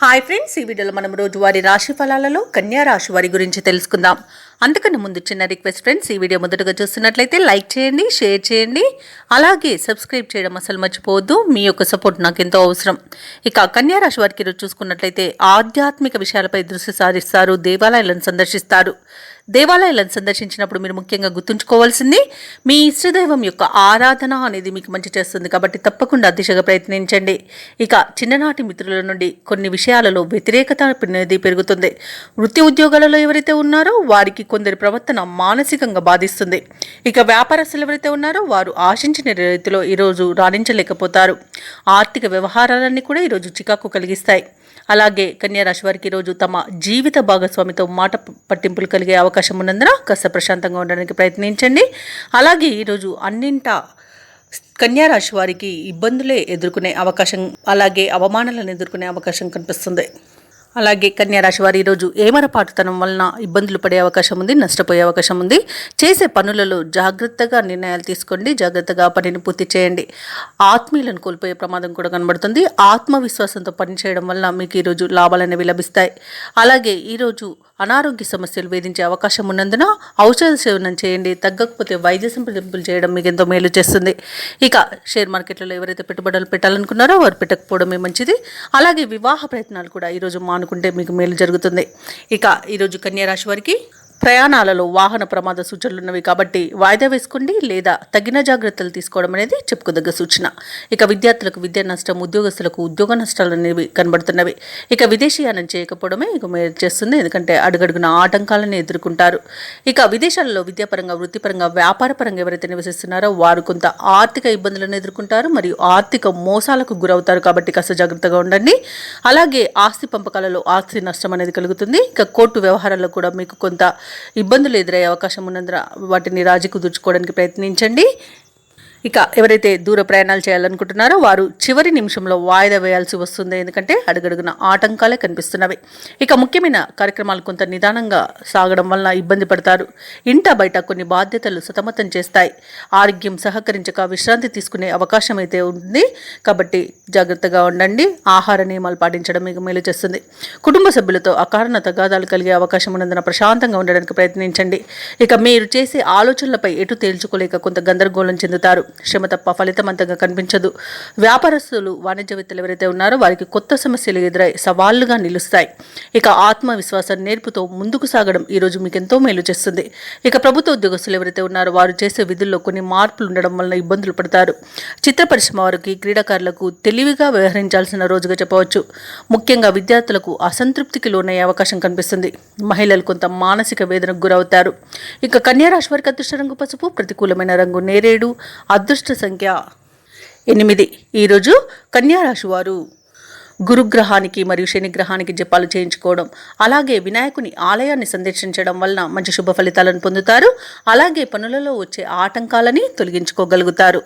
Hi friends, ఈ వీడియోలో మనం రోజువారీ రాశి ఫలాలలో కన్యా రాశి వారి గురించి తెలుసుకుందాం. అంతకన్నా ముందు చిన్న రిక్వెస్ట్ ఫ్రెండ్స్, ఈ వీడియో మొదటగా చూస్తున్నట్లయితే లైక్ చేయండి, షేర్ చేయండి, అలాగే సబ్స్క్రైబ్ చేయడం అసలు మర్చిపోవద్దు. మీ యొక్క సపోర్ట్ నాకు ఎంతో అవసరం. ఇక కన్యా రాశి వారికి ఈరోజు చూసుకున్నట్లయితే ఆధ్యాత్మిక విషయాలపై దృష్టి సారిస్తారు, దేవాలయాలను సందర్శిస్తారు. దేవాలయాలను సందర్శించినప్పుడు మీరు ముఖ్యంగా గుర్తుంచుకోవాల్సింది మీ ఇష్టదైవం యొక్క ఆరాధన అనేది మీకు మంచి చేస్తుంది, కాబట్టి తప్పకుండా దిశగా ప్రయత్నించండి. ఇక చిన్ననాటి మిత్రుల నుండి కొన్ని విషయాలలో వ్యతిరేకత అనేది పెరుగుతుంది. వృత్తి ఉద్యోగాలలో ఎవరైతే ఉన్నారో వారికి కొందరి ప్రవర్తన మానసికంగా బాధిస్తుంది. ఇక వ్యాపారస్తులు ఎవరైతే ఉన్నారో వారు ఆశించిన రీతిలో ఈరోజు రాణించలేకపోతారు. ఆర్థిక వ్యవహారాలన్నీ కూడా ఈరోజు చికాకు కలిగిస్తాయి. అలాగే కన్యా రాశి వారికి ఈరోజు తమ జీవిత భాగస్వామితో మాట పట్టింపులు కలిగే అవకాశం ఉన్నందున కాస్త ప్రశాంతంగా ఉండడానికి ప్రయత్నించండి. అలాగే ఈరోజు అన్నింటా కన్యా రాశి వారికి ఇబ్బందులే ఎదుర్కొనే అవకాశం, అలాగే అవమానాలను ఎదుర్కొనే అవకాశం కనిపిస్తుంది. అలాగే కన్యా రాశి వారు ఈరోజు ఏమరపాటుతనం వలన ఇబ్బందులు పడే అవకాశం ఉంది, నష్టపోయే అవకాశం ఉంది. చేసే పనులలో జాగ్రత్తగా నిర్ణయాలు తీసుకోండి, జాగ్రత్తగా పనిని పూర్తి చేయండి. ఆత్మీయులను కోల్పోయే ప్రమాదం కూడా కనబడుతుంది. ఆత్మవిశ్వాసంతో పనిచేయడం వల్ల మీకు ఈరోజు లాభాలు అనేవి లభిస్తాయి. అలాగే ఈరోజు అనారోగ్య సమస్యలు వేధించే అవకాశం ఉన్నందున ఔషధ సేవనం చేయండి. తగ్గకపోతే వైద్య సంప్రదింపులు చేయడం మీకు ఎంతో మేలు చేస్తుంది. ఇక షేర్ మార్కెట్లలో ఎవరైతే పెట్టుబడులు పెట్టాలనుకున్నారో వారు పెట్టకపోవడమే మంచిది. అలాగే వివాహ ప్రయత్నాలు కూడా ఈరోజు మానుకుంటే మీకు మేలు జరుగుతుంది. ఇక ఈరోజు కన్యా రాశి వారికి ప్రయాణాలలో వాహన ప్రమాద సూచనలు ఉన్నవి, కాబట్టి వాయిదా వేసుకోండి లేదా తగిన జాగ్రత్తలు తీసుకోవడం అనేది చెప్పుకోదగ్గ సూచన. ఇక విద్యార్థులకు విద్యా నష్టం, ఉద్యోగస్తులకు ఉద్యోగ నష్టాలు అనేవి కనబడుతున్నవి. ఇక విదేశీయానం చేయకపోవడమే ఇక మేలు చేస్తుంది, ఎందుకంటే అడుగడుగున ఆటంకాలను ఎదుర్కొంటారు. ఇక విదేశాలలో విద్యాపరంగా, వృత్తిపరంగా, వ్యాపారపరంగా ఎవరైతే నివసిస్తున్నారో వారు కొంత ఆర్థిక ఇబ్బందులను ఎదుర్కొంటారు మరియు ఆర్థిక మోసాలకు గురవుతారు, కాబట్టి కాస్త జాగ్రత్తగా ఉండండి. అలాగే ఆస్తి పంపకాలలో ఆస్తి నష్టం అనేది కలుగుతుంది. ఇక కోర్టు వ్యవహారాల్లో కూడా మీకు కొంత ఇబ్బందులు ఎదురయ్యే అవకాశం ఉన్నందున వాటిని రాజీ కుదుర్చుకోవడానికి ప్రయత్నించండి. ఇక ఎవరైతే దూర ప్రయాణాలు చేయాలనుకుంటున్నారో వారు చివరి నిమిషంలో వాయిదా వేయాల్సి వస్తుంది, ఎందుకంటే అడుగడుగున ఆటంకాలే కనిపిస్తున్నవి. ఇక ముఖ్యమైన కార్యక్రమాలు కొంత నిదానంగా సాగడం వలన ఇబ్బంది పడతారు. ఇంట బయట కొన్ని బాధ్యతలు సతమతం చేస్తాయి. ఆరోగ్యం సహకరించక విశ్రాంతి తీసుకునే అవకాశం అయితే ఉంది, కాబట్టి జాగ్రత్తగా ఉండండి. ఆహార నియమాలు పాటించడం మీకు మేలు చేస్తుంది. కుటుంబ సభ్యులతో అకారణ తగాదాలు కలిగే అవకాశం ఉన్నందున ప్రశాంతంగా ఉండడానికి ప్రయత్నించండి. ఇక మీరు చేసే ఆలోచనలపై ఎటు తేల్చుకోలేక కొంత గందరగోళం చెందుతారు. శ్రమ తప్ప ఫలితం అంతగా కనిపించదు. వ్యాపారస్తులు, వాణిజ్యవేత్తలు ఎవరైతే ఉన్నారో వారికి కొత్త సమస్యలు ఎదురై సవాళ్లుగా నిలుస్తాయి. ఇక ఆత్మవిశ్వాసం నేర్పుతో ముందుకు సాగడం ఈరోజు మీకు ఎంతో మేలు చేస్తుంది. ఇక ప్రభుత్వ ఉద్యోగస్తులు ఎవరైతే ఉన్నారో వారు చేసే విధుల్లో కొన్ని మార్పులు ఉండడం వలన ఇబ్బందులు పడతారు. చిత్ర పరిశ్రమ వారికి, క్రీడాకారులకు తెలివిగా వ్యవహరించాల్సిన రోజుగా చెప్పవచ్చు. ముఖ్యంగా విద్యార్థులకు అసంతృప్తికి లోనయ్యే అవకాశం కనిపిస్తుంది. మహిళలు కొంత మానసిక వేదనకు గురవుతారు. ఇక కన్యా రాశి వారికి అదృష్ట రంగు పసుపు, ప్రతికూలమైన రంగు నేరేడు, అదృష్ట సంఖ్య 8. ఈరోజు కన్యా రాశి వారు గురుగ్రహానికి మరియు శనిగ్రహానికి జపాలు చేయించుకోవడం, అలాగే వినాయకుని ఆలయాన్ని సందర్శించడం వలన మంచి శుభ ఫలితాలను పొందుతారు. అలాగే పనులలో వచ్చే ఆటంకాలని తొలగించుకోగలుగుతారు.